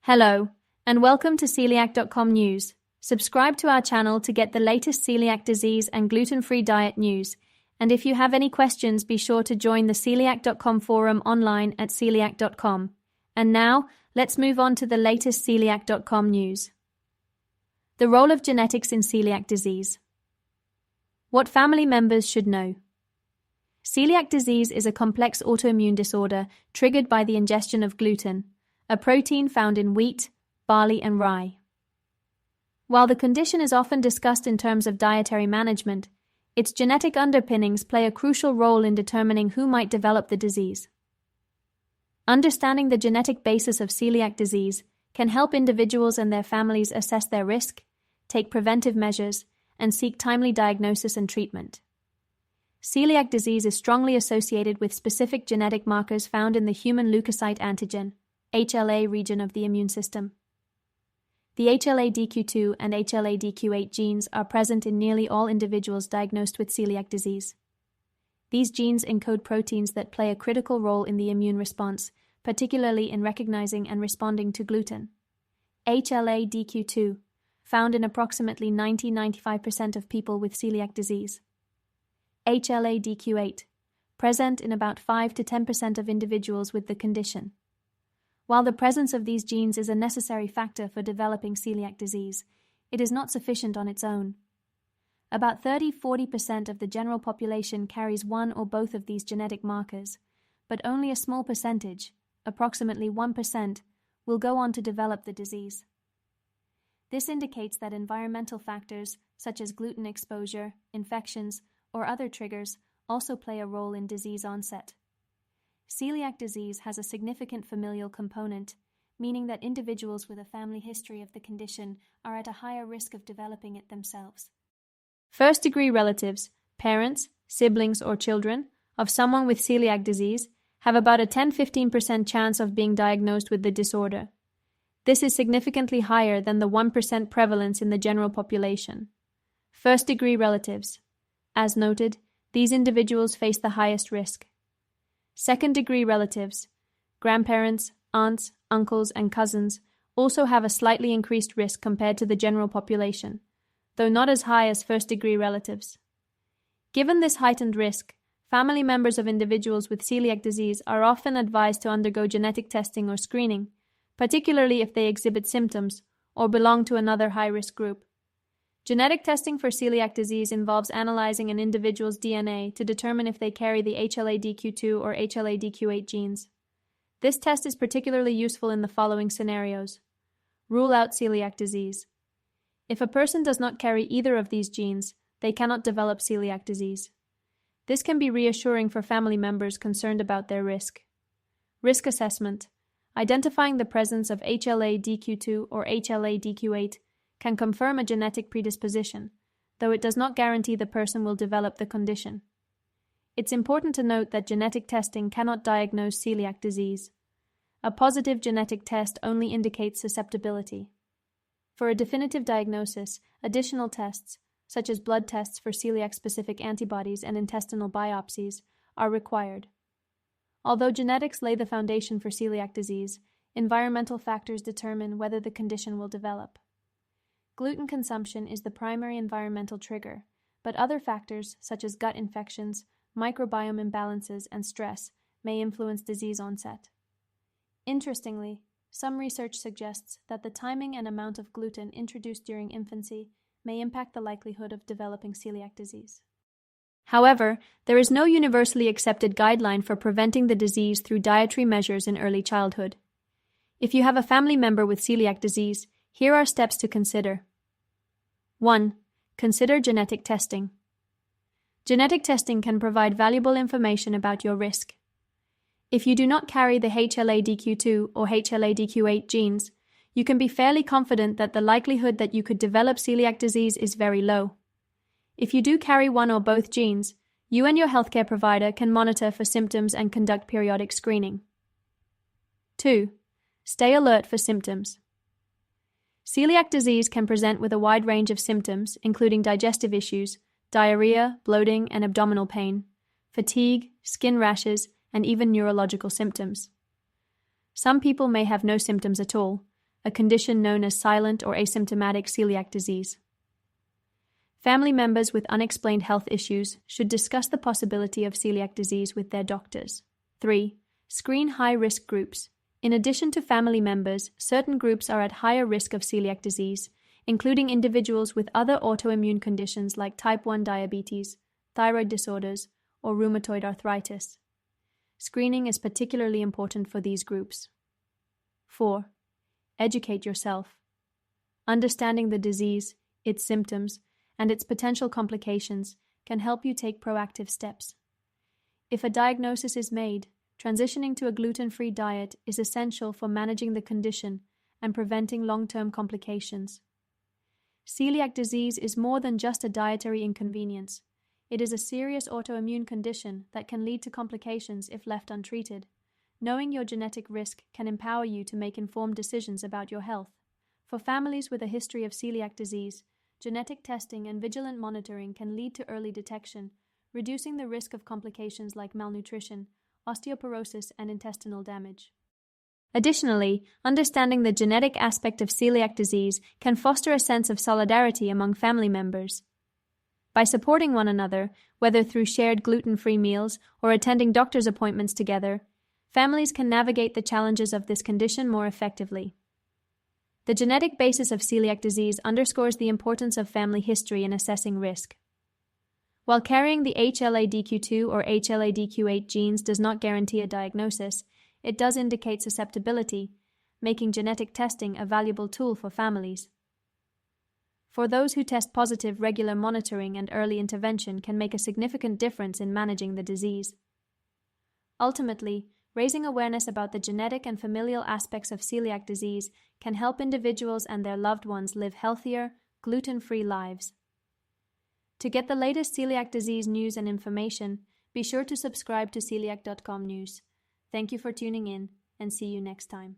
Hello, and welcome to Celiac.com News. Subscribe to our channel to get the latest celiac disease and gluten-free diet news. And if you have any questions, be sure to join the Celiac.com forum online at celiac.com. And now, let's move on to the latest Celiac.com news. The role of genetics in celiac disease. What family members should know. Celiac disease is a complex autoimmune disorder triggered by the ingestion of gluten, a protein found in wheat, barley, and rye. While the condition is often discussed in terms of dietary management, its genetic underpinnings play a crucial role in determining who might develop the disease. Understanding the genetic basis of celiac disease can help individuals and their families assess their risk, take preventive measures, and seek timely diagnosis and treatment. Celiac disease is strongly associated with specific genetic markers found in the human leukocyte antigen, HLA region of the immune system. The HLA-DQ2 and HLA-DQ8 genes are present in nearly all individuals diagnosed with celiac disease. These genes encode proteins that play a critical role in the immune response, particularly in recognizing and responding to gluten. HLA-DQ2, found in approximately 90-95% of people with celiac disease. HLA-DQ8, present in about 5-10% of individuals with the condition. While the presence of these genes is a necessary factor for developing celiac disease, it is not sufficient on its own. About 30-40% of the general population carries one or both of these genetic markers, but only a small percentage, approximately 1%, will go on to develop the disease. This indicates that environmental factors such as gluten exposure, infections, or other triggers also play a role in disease onset. Celiac disease has a significant familial component, meaning that individuals with a family history of the condition are at a higher risk of developing it themselves. First-degree relatives, parents, siblings, or children of someone with celiac disease have about a 10-15% chance of being diagnosed with the disorder. This is significantly higher than the 1% prevalence in the general population. First-degree relatives. As noted, these individuals face the highest risk. Second-degree relatives, grandparents, aunts, uncles, and cousins also have a slightly increased risk compared to the general population, though not as high as first-degree relatives. Given this heightened risk, family members of individuals with celiac disease are often advised to undergo genetic testing or screening, particularly if they exhibit symptoms or belong to another high-risk group. Genetic testing for celiac disease involves analyzing an individual's DNA to determine if they carry the HLA-DQ2 or HLA-DQ8 genes. This test is particularly useful in the following scenarios. Rule out celiac disease. If a person does not carry either of these genes, they cannot develop celiac disease. This can be reassuring for family members concerned about their risk. Risk assessment. Identifying the presence of HLA-DQ2 or HLA-DQ8 can confirm a genetic predisposition, though it does not guarantee the person will develop the condition. It's important to note that genetic testing cannot diagnose celiac disease. A positive genetic test only indicates susceptibility. For a definitive diagnosis, additional tests, such as blood tests for celiac-specific antibodies and intestinal biopsies, are required. Although genetics lay the foundation for celiac disease, environmental factors determine whether the condition will develop. Gluten consumption is the primary environmental trigger, but other factors such as gut infections, microbiome imbalances, and stress may influence disease onset. Interestingly, some research suggests that the timing and amount of gluten introduced during infancy may impact the likelihood of developing celiac disease. However, there is no universally accepted guideline for preventing the disease through dietary measures in early childhood. If you have a family member with celiac disease, here are steps to consider. 1. Consider genetic testing. Genetic testing can provide valuable information about your risk. If you do not carry the HLA-DQ2 or HLA-DQ8 genes, you can be fairly confident that the likelihood that you could develop celiac disease is very low. If you do carry one or both genes, you and your healthcare provider can monitor for symptoms and conduct periodic screening. 2. Stay alert for symptoms. Celiac disease can present with a wide range of symptoms, including digestive issues, diarrhea, bloating, and abdominal pain, fatigue, skin rashes, and even neurological symptoms. Some people may have no symptoms at all, a condition known as silent or asymptomatic celiac disease. Family members with unexplained health issues should discuss the possibility of celiac disease with their doctors. 3. Screen high-risk groups. In addition to family members, certain groups are at higher risk of celiac disease, including individuals with other autoimmune conditions like type 1 diabetes, thyroid disorders, or rheumatoid arthritis. Screening is particularly important for these groups. 4. Educate yourself. Understanding the disease, its symptoms, and its potential complications can help you take proactive steps. If a diagnosis is made, transitioning to a gluten-free diet is essential for managing the condition and preventing long-term complications. Celiac disease is more than just a dietary inconvenience. It is a serious autoimmune condition that can lead to complications if left untreated. Knowing your genetic risk can empower you to make informed decisions about your health. For families with a history of celiac disease, genetic testing and vigilant monitoring can lead to early detection, reducing the risk of complications like malnutrition, osteoporosis, and intestinal damage. Additionally, understanding the genetic aspect of celiac disease can foster a sense of solidarity among family members. By supporting one another, whether through shared gluten-free meals or attending doctor's appointments together, families can navigate the challenges of this condition more effectively. The genetic basis of celiac disease underscores the importance of family history in assessing risk. While carrying the HLA-DQ2 or HLA-DQ8 genes does not guarantee a diagnosis, it does indicate susceptibility, making genetic testing a valuable tool for families. For those who test positive, regular monitoring and early intervention can make a significant difference in managing the disease. Ultimately, raising awareness about the genetic and familial aspects of celiac disease can help individuals and their loved ones live healthier, gluten-free lives. To get the latest celiac disease news and information, be sure to subscribe to celiac.com news. Thank you for tuning in, and see you next time.